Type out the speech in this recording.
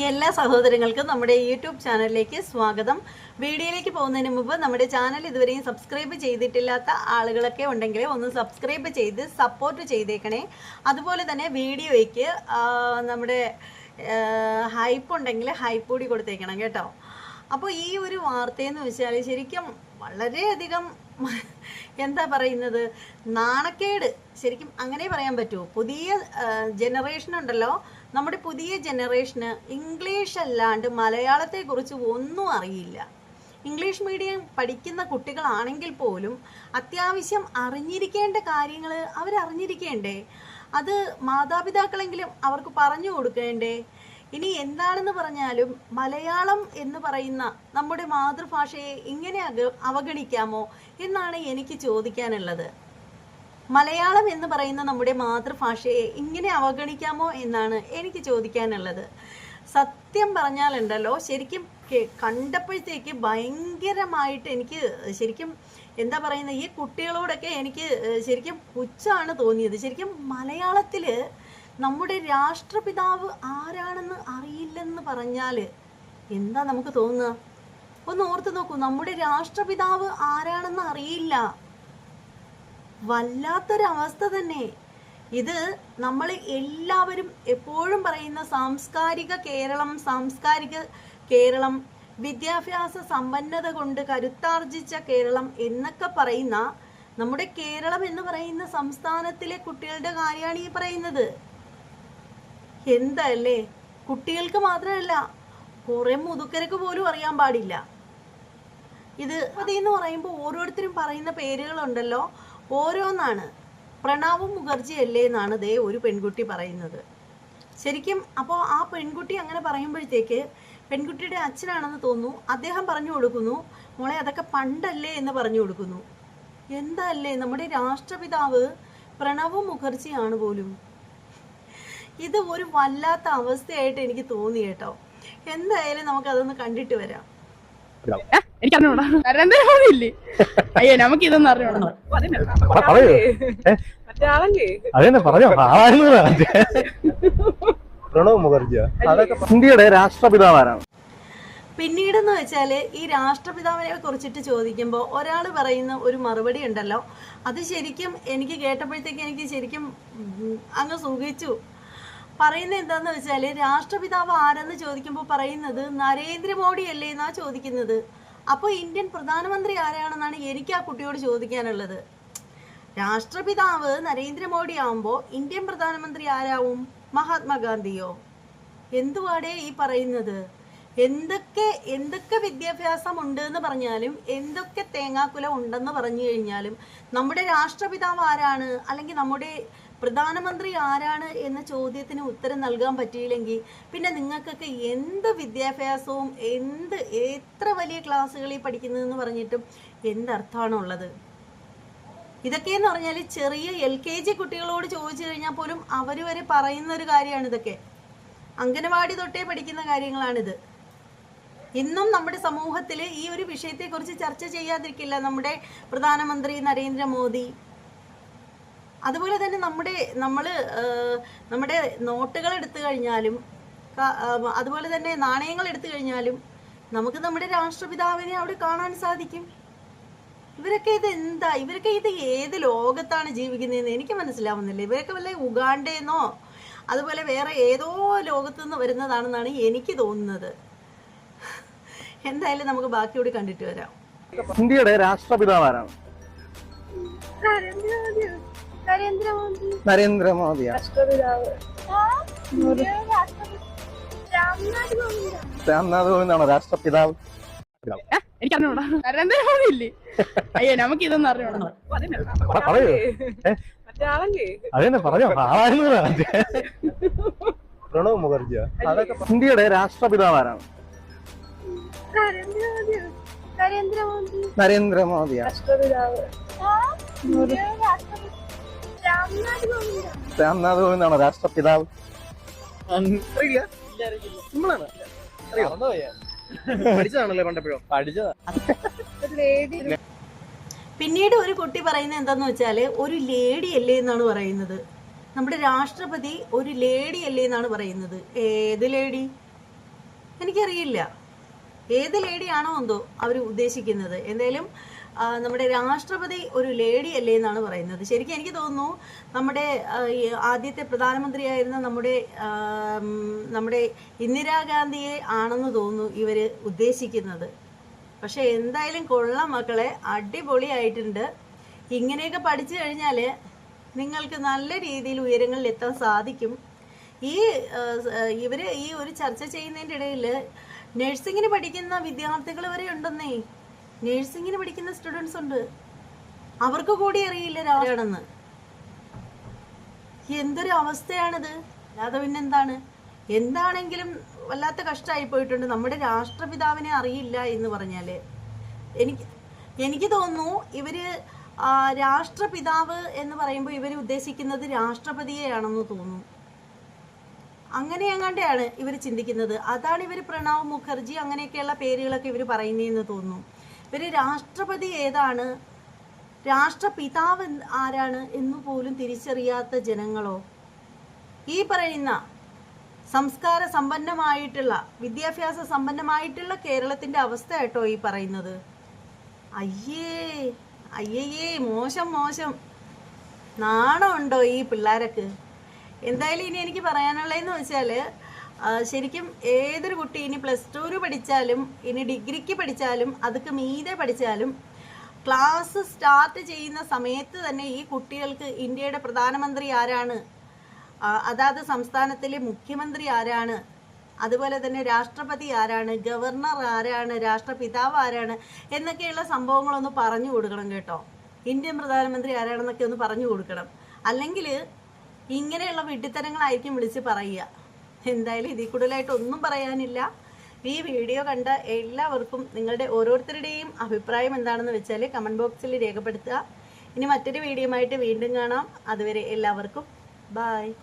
എല്ലാ സഹോദരങ്ങൾക്കും നമ്മുടെ യൂട്യൂബ് ചാനലിലേക്ക് സ്വാഗതം. വീഡിയോയിലേക്ക് പോകുന്നതിന് മുമ്പ് നമ്മുടെ ചാനൽ ഇതുവരെയും സബ്സ്ക്രൈബ് ചെയ്തിട്ടില്ലാത്ത ആളുകളൊക്കെ ഉണ്ടെങ്കിൽ ഒന്ന് സബ്സ്ക്രൈബ് ചെയ്ത് സപ്പോർട്ട് ചെയ്തേക്കണേ. അതുപോലെ തന്നെ വീഡിയോയ്ക്ക് നമ്മുടെ ഹൈപ്പ് ഉണ്ടെങ്കിൽ ഹൈപ്പ് കൂടി കൊടുത്തേക്കണം കേട്ടോ. അപ്പോൾ ഈ ഒരു വാർത്തയെന്ന് വെച്ചാൽ ശരിക്കും വളരെയധികം എന്താ പറയുന്നത്, നാണക്കേട്, ശരിക്കും അങ്ങനെ പറയാൻ പറ്റുമോ? പുതിയ ജനറേഷൻ ഉണ്ടല്ലോ, നമ്മുടെ പുതിയ ജനറേഷന് ഇംഗ്ലീഷ് അല്ലാണ്ട് മലയാളത്തെക്കുറിച്ച് ഒന്നും അറിയില്ല. ഇംഗ്ലീഷ് മീഡിയം പഠിക്കുന്ന കുട്ടികളാണെങ്കിൽ പോലും അത്യാവശ്യം അറിഞ്ഞിരിക്കേണ്ട കാര്യങ്ങൾ അവരറിഞ്ഞിരിക്കേണ്ടേ? അത് മാതാപിതാക്കളെങ്കിലും അവർക്ക് പറഞ്ഞു കൊടുക്കേണ്ടേ? ഇനി എന്താണെന്ന് പറഞ്ഞാലും മലയാളം എന്ന് പറയുന്ന നമ്മുടെ മാതൃഭാഷയെ ഇങ്ങനെ അവഗണിക്കാമോ എന്നാണ് എനിക്ക് ചോദിക്കാനുള്ളത്. മലയാളം എന്ന് പറയുന്ന നമ്മുടെ മാതൃഭാഷയെ ഇങ്ങനെ അവഗണിക്കാമോ എന്നാണ് എനിക്ക് ചോദിക്കാനുള്ളത്. സത്യം പറഞ്ഞാലുണ്ടല്ലോ, ശരിക്കും കണ്ടപ്പോഴത്തേക്ക് ഭയങ്കരമായിട്ട് എനിക്ക് ശരിക്കും എന്താ പറയുന്നത്, ഈ കുട്ടികളോടൊക്കെ എനിക്ക് ശരിക്കും പുച്ഛമാണ് തോന്നിയത്. ശരിക്കും മലയാളത്തിൽ നമ്മുടെ രാഷ്ട്രപിതാവ് ആരാണെന്ന് അറിയില്ലെന്ന് പറഞ്ഞാൽ എന്താ നമുക്ക് തോന്നുക? ഒന്ന് ഓർത്ത് നോക്കൂ, നമ്മുടെ രാഷ്ട്രപിതാവ് ആരാണെന്ന് അറിയില്ല. വല്ലാത്തൊരവസ്ഥ തന്നെ ഇത്. നമ്മൾ എല്ലാവരും എപ്പോഴും പറയുന്ന സാംസ്കാരിക കേരളം, വിദ്യാഭ്യാസ സമ്പന്നത കൊണ്ട് കരുത്താർജിച്ച കേരളം എന്നൊക്കെ പറയുന്ന നമ്മുടെ കേരളം എന്ന് പറയുന്ന സംസ്ഥാനത്തിലെ കുട്ടികളുടെ കാര്യമാണ് ഈ പറയുന്നത്. എന്തല്ലേ, കുട്ടികൾക്ക് മാത്രമല്ല, കുറെ മുതുക്കർക്ക് പോലും അറിയാൻ പാടില്ല ഇത്. അതെന്ന് പറയുമ്പോൾ ഓരോരുത്തരും പറയുന്ന പേരുകളുണ്ടല്ലോ, ഓരോന്നാണ്. പ്രണവ് മുഖർജി അല്ലേ എന്നാണ് ദേ ഒരു പെൺകുട്ടി പറയുന്നത്. ശരിക്കും അപ്പോൾ ആ പെൺകുട്ടി അങ്ങനെ പറയുമ്പോഴത്തേക്ക് പെൺകുട്ടിയുടെ അച്ഛനാണെന്ന് തോന്നുന്നു, അദ്ദേഹം പറഞ്ഞു കൊടുക്കുന്നു, മോളെ അതൊക്കെ പണ്ടല്ലേ എന്ന് പറഞ്ഞു കൊടുക്കുന്നു. എന്തല്ലേ, നമ്മുടെ രാഷ്ട്രപിതാവ് പ്രണവ് മുഖർജിയാണ് പോലും. ഇത് ഒരു വല്ലാത്ത അവസ്ഥയായിട്ട് എനിക്ക് തോന്നി കേട്ടോ. എന്തായാലും നമുക്കതൊന്ന് കണ്ടിട്ട് വരാം. എനിക്കറിഞ്ഞൂടാ, നരേന്ദ്രമോദിയില്ലേ? അയ്യോ, നമുക്ക് ഇതൊന്നും അറിഞ്ഞൂടാ. പ്രണവ് മുഖർജിയാ ഇന്ത്യയുടെ രാഷ്ട്രപിതാവാരാണ്? പിന്നീടെന്ന് വെച്ചാൽ ഈ രാഷ്ട്രപിതാവിനെ കുറിച്ചിട്ട് ചോദിക്കുമ്പോൾ ഒരാൾ പറയുന്ന ഒരു മറുപടി ഉണ്ടല്ലോ, അത് ശരിക്കും എനിക്ക് കേട്ടപ്പോഴത്തേക്ക് എനിക്ക് ശരിക്കും അങ്ങ് സുഖിച്ചു. പറയുന്നത് എന്താന്ന് വെച്ചാൽ, രാഷ്ട്രപിതാവ് ആരെന്ന് ചോദിക്കുമ്പോൾ പറയുന്നത് നരേന്ദ്രമോദി അല്ലേ എന്നാ ചോദിക്കുന്നത്. അപ്പോൾ ഇന്ത്യൻ പ്രധാനമന്ത്രി ആരാണെന്നാണ് എനിക്ക് ആ കുട്ടിയോട് ചോദിക്കാനുള്ളത്. രാഷ്ട്രപിതാവ് നരേന്ദ്രമോദി ആവുമ്പോൾ ഇന്ത്യൻ പ്രധാനമന്ത്രി ആരാവും? മഹാത്മാഗാന്ധിയോ? എന്തുവാടേ ഈ പറയുന്നത്? എന്തൊക്കെ വിദ്യാഭ്യാസം ഉണ്ട് എന്ന് പറഞ്ഞാലും, എന്തൊക്കെ തേങ്ങാക്കുല ഉണ്ടെന്ന് പറഞ്ഞു കഴിഞ്ഞാലും, നമ്മുടെ രാഷ്ട്രപിതാവ് ആരാണ് അല്ലെങ്കിൽ നമ്മുടെ പ്രധാനമന്ത്രി ആരാണ് എന്ന ചോദ്യത്തിന് ഉത്തരം നൽകാൻ പറ്റിയില്ലെങ്കിൽ പിന്നെ നിങ്ങൾക്കൊക്കെ എന്ത് വിദ്യാഭ്യാസവും എത്ര വലിയ ക്ലാസ്സുകളിൽ പഠിക്കുന്നതെന്ന് പറഞ്ഞിട്ടും എന്തർത്ഥമാണുള്ളത്? ഇതൊക്കെയെന്ന് പറഞ്ഞാൽ ചെറിയ LKG കുട്ടികളോട് ചോദിച്ചു കഴിഞ്ഞാൽ പോലും അവർ വരെ പറയുന്ന ഒരു കാര്യമാണ് ഇതൊക്കെ. അംഗനവാടി തൊട്ടേ പഠിക്കുന്ന കാര്യങ്ങളാണിത്. ഇന്നും നമ്മുടെ സമൂഹത്തിൽ ഈ ഒരു വിഷയത്തെക്കുറിച്ച് ചർച്ച ചെയ്യാതിരിക്കില്ല നമ്മുടെ പ്രധാനമന്ത്രി നരേന്ദ്രമോദി. അതുപോലെ തന്നെ നമ്മുടെ നോട്ടുകൾ എടുത്തു കഴിഞ്ഞാലും അതുപോലെ തന്നെ നാണയങ്ങൾ എടുത്തു കഴിഞ്ഞാലും നമുക്ക് നമ്മുടെ രാഷ്ട്രപിതാവിനെ അവിടെ കാണാൻ സാധിക്കും. ഇവരൊക്കെ ഇത് ഏത് ലോകത്താണ് ജീവിക്കുന്നതെന്ന് എനിക്ക് മനസ്സിലാവുന്നില്ല. ഇവരൊക്കെ വല്ല ഉഗാണ്ടയെന്നോ അതുപോലെ വേറെ ഏതോ ലോകത്തു നിന്ന് വരുന്നതാണെന്നാണ് എനിക്ക് തോന്നുന്നത്. എന്തായാലും നമുക്ക് ബാക്കിയോട് കണ്ടിട്ട് വരാം. ഇന്ത്യയുടെ രാഷ്ട്രപിതാവാരാണ്? നരേന്ദ്രമോദിയാ രാംനാഥ് കോവിന്ദാണോ രാഷ്ട്രപിതാവ്? എനിക്കറിഞ്ഞൂടാ, നരേന്ദ്രമോദിയില്ലേ? അയ്യോ, നമുക്ക് ഇതൊന്നും അറിഞ്ഞൂടാ. പ്രണവ് മുഖർജിയാ ഇന്ത്യയുടെ രാഷ്ട്രപിതാവാരാണ്? നരേന്ദ്രമോദിയാ രാംനാഥ് കോവിന്ദാണോ രാഷ്ട്രപിതാവ്? പിന്നീട് ഒരു കുട്ടി പറയുന്നത് എന്താന്ന് വെച്ചാല്, ഒരു ലേഡി അല്ലേ എന്നാണ് പറയുന്നത്. നമ്മുടെ രാഷ്ട്രപതി ഒരു ലേഡി അല്ലേ എന്നാണ് പറയുന്നത്. ഏത് ലേഡി? എനിക്കറിയില്ല ഏത് ലേഡിയാണോ എന്തോ അവർ ഉദ്ദേശിക്കുന്നത്. എന്തായാലും നമ്മുടെ രാഷ്ട്രപതി ഒരു ലേഡി അല്ലേ എന്നാണ് പറയുന്നത്. ശരിക്കും എനിക്ക് തോന്നുന്നു നമ്മുടെ ഈ ആദ്യത്തെ പ്രധാനമന്ത്രിയായിരുന്ന നമ്മുടെ ഇന്ദിരാഗാന്ധിയെ ആണെന്ന് തോന്നുന്നു ഇവർ ഉദ്ദേശിക്കുന്നത്. പക്ഷെ എന്തായാലും കൊള്ളാം മക്കളെ, അടിപൊളിയായിട്ടുണ്ട്. ഇങ്ങനെയൊക്കെ പഠിച്ചു കഴിഞ്ഞാൽ നിങ്ങൾക്ക് നല്ല രീതിയിൽ ഉയരങ്ങളിൽ എത്താൻ സാധിക്കും. ഇവർ ഈ ഒരു ചർച്ച ചെയ്യുന്നതിൻ്റെ ഇടയിൽ നഴ്സിങ്ങിന് പഠിക്കുന്ന വിദ്യാർത്ഥികൾ വരെ ഉണ്ടെന്നേ. നഴ്സിങ്ങിന് പഠിക്കുന്ന സ്റ്റുഡൻസ് ഉണ്ട്, അവർക്ക് കൂടി അറിയില്ല രാജാണെന്ന്. എന്തൊരു അവസ്ഥയാണിത്. അല്ലാതെ പിന്നെന്താണ്. എന്താണെങ്കിലും വല്ലാത്ത കഷ്ടമായി പോയിട്ടുണ്ട്. നമ്മുടെ രാഷ്ട്രപിതാവിനെ അറിയില്ല എന്ന് പറഞ്ഞാൽ എനിക്ക് തോന്നുന്നു ഇവര് രാഷ്ട്രപിതാവ് എന്ന് പറയുമ്പോൾ ഇവർ ഉദ്ദേശിക്കുന്നത് രാഷ്ട്രപതിയെയാണെന്ന് തോന്നുന്നു. അങ്ങനെ എങ്ങാണ്ടാണ് ഇവർ ചിന്തിക്കുന്നത്. അതാണ് ഇവർ പ്രണവ് മുഖർജി അങ്ങനെയൊക്കെയുള്ള പേരുകളൊക്കെ ഇവർ പറയുന്നതെന്ന് തോന്നുന്നു. ഇവർ രാഷ്ട്രപതി ഏതാണ്, രാഷ്ട്രപിതാവ് ആരാണ് എന്ന് പോലും തിരിച്ചറിയാത്ത ജനങ്ങളോ. ഈ പറയുന്ന സംസ്കാര സമ്പന്നമായിട്ടുള്ള വിദ്യാഭ്യാസ സമ്പന്നമായിട്ടുള്ള കേരളത്തിൻ്റെ അവസ്ഥ കേട്ടോ ഈ പറയുന്നത്. അയ്യേ മോശം. നാണമുണ്ടോ ഈ പിള്ളേരൊക്കെ. എന്തായാലും ഇനി എനിക്ക് പറയാനുള്ളതെന്ന് വെച്ചാൽ ശരിക്കും ഏതൊരു കുട്ടി ഇനി +2 പഠിച്ചാലും ഇനി ഡിഗ്രിക്ക് പഠിച്ചാലും അതൊക്കെ മീതെ പഠിച്ചാലും ക്ലാസ് സ്റ്റാർട്ട് ചെയ്യുന്ന സമയത്ത് തന്നെ ഈ കുട്ടികൾക്ക് ഇന്ത്യയുടെ പ്രധാനമന്ത്രി ആരാണ്, അതാത് സംസ്ഥാനത്തിലെ മുഖ്യമന്ത്രി ആരാണ്, അതുപോലെ തന്നെ രാഷ്ട്രപതി ആരാണ്, ഗവർണർ ആരാണ്, രാഷ്ട്രപിതാവ് ആരാണ് എന്നൊക്കെയുള്ള സംഭവങ്ങളൊന്ന് പറഞ്ഞു കൊടുക്കണം കേട്ടോ. ഇന്ത്യൻ പ്രധാനമന്ത്രി ആരാണെന്നൊക്കെ ഒന്ന് പറഞ്ഞു കൊടുക്കണം. അല്ലെങ്കിൽ ഇങ്ങനെയുള്ള വിഡ്ഢിത്തരങ്ങളായിരിക്കും വിളിച്ച് പറയുക. എന്തായാലും ഇതിൽ കൂടുതലായിട്ട് ഒന്നും പറയാനില്ല. ഈ വീഡിയോ കണ്ട എല്ലാവർക്കും നിങ്ങളുടെ ഓരോരുത്തരുടെയും അഭിപ്രായം എന്താണെന്ന് വെച്ചാൽ കമൻറ്റ് ബോക്സിൽ രേഖപ്പെടുത്തുക. ഇനി മറ്റൊരു വീഡിയോയുമായിട്ട് വീണ്ടും കാണാം. അതുവരെ എല്ലാവർക്കും ബായ്.